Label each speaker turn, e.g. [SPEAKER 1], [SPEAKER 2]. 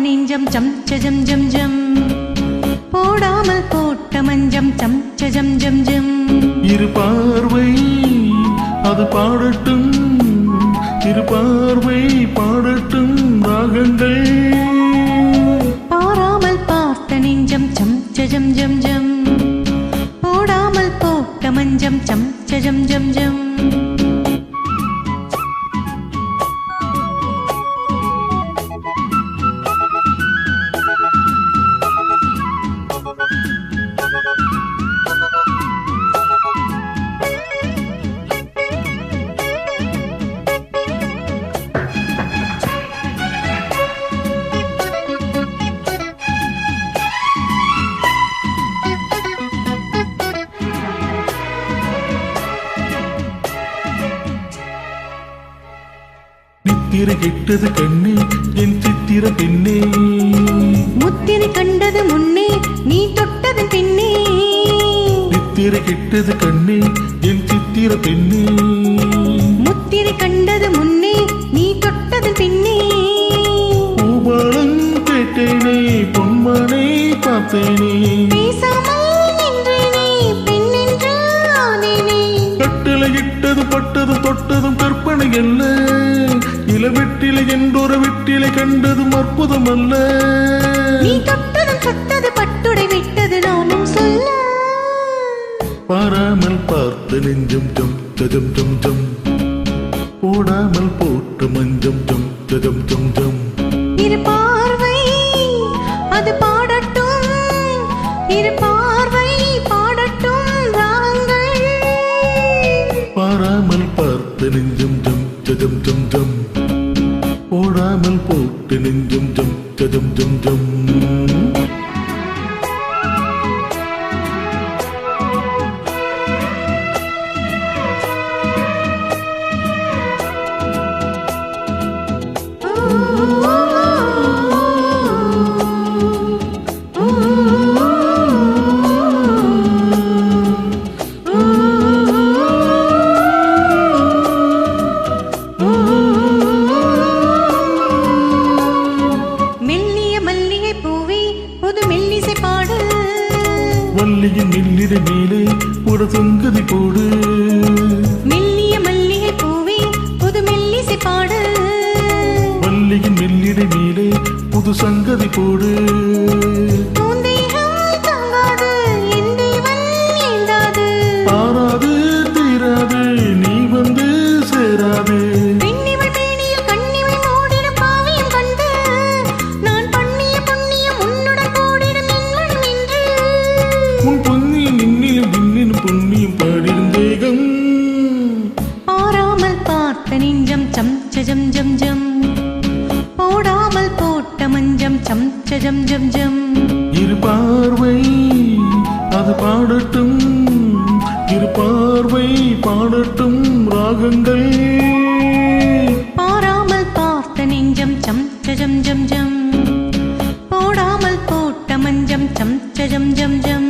[SPEAKER 1] நெஞ்சம் சம் சஜம் ஜம் ஜம் போடாமல் போட்ட மஞ்சம் சம் சஜம் ஜம் ஜம்
[SPEAKER 2] இரு பார்வை அது பாடட்டும் இரு பார்வை பாடட்டும் ராகங்கள்
[SPEAKER 1] பாராமல் பார்த்த நெஞ்சம் சம் சஜம் ஜம் ஜம் போடாமல் போட்ட மஞ்சம் சம் சஜம் ஜம் ஜம்
[SPEAKER 2] நித்திரை கெட்டது கண்ணே என் சித்திர பெண்ணே
[SPEAKER 1] முத்திரை கண்டது முன்னே நீ தொட்டது பின்னே
[SPEAKER 2] நித்திரை கெட்டது கண்ணே என் சித்திர பெண்ணே
[SPEAKER 1] முத்திரை கண்டது முன்னே நீ தொட்டது பின்னே
[SPEAKER 2] பூபாலம் கேட்டேனே பொன்மானை பார்த்தேனே
[SPEAKER 1] பேசாமல் நின்றேனே பெண்ணென்று ஆனேனே
[SPEAKER 2] கட்டளை இட்டது பட்டது தொட்டதும் கற்பனை அல்ல இளவெட்டிலை என்றொரு வெட்டிலை கண்டதும் அற்புதம் அல்ல
[SPEAKER 1] நீ தொட்டதும் தொட்டது பட்டுடை விட்டது நானும் சொல்ல
[SPEAKER 2] பாராமல் பார்த்த நெஞ்சம் ஜம் ஜம் ஜம் ஜம் போடாமல் போட்ட மஞ்சம் ஜம் ஜம் ஜம் ஜம்
[SPEAKER 1] இரு பார்வை அது பாடட்டும் இரு பார்வை பாடட்டும் ராகங்கள்
[SPEAKER 2] பாராமல் பார்த்த நெஞ்சம் ஜம் ஜம் ஜம் ஜம் போடாமல் போட்ட நெஞ்சம் ஜம் ஜம் ஜம் ஜம் வள்ளியின் மெல்லிடை மேலே ஒரு சங்கதி போடு
[SPEAKER 1] மெல்லிய மல்லிகை பூவே புது மெல்லிசை பாடு
[SPEAKER 2] வள்ளியின் மெல்லிடை மேலே புது சங்கதி போடு ஆறாது தீராது நீ வந்து சேராது உன் பொன்னியும் நின்னிலும் பின்னிலும் பொன்னியும் பாடிடும் தேகம்
[SPEAKER 1] பாராமல் பார்த்த நெஞ்சம் சம் சஜம் ஜம் ஜம் போடாமல் போட்ட மஞ்சம் சம் சஜம் ஜம் ஜம்
[SPEAKER 2] இரு பார்வை அது பாடட்டும் இரு பார்வை பாடட்டும் ராகங்கள்
[SPEAKER 1] பாராமல் பார்த்த நெஞ்சம் சம் சஜம் ஜம் ஜம் போடாமல் போட்ட மஞ்சம் சம் சஜம் ஜம் ஜம்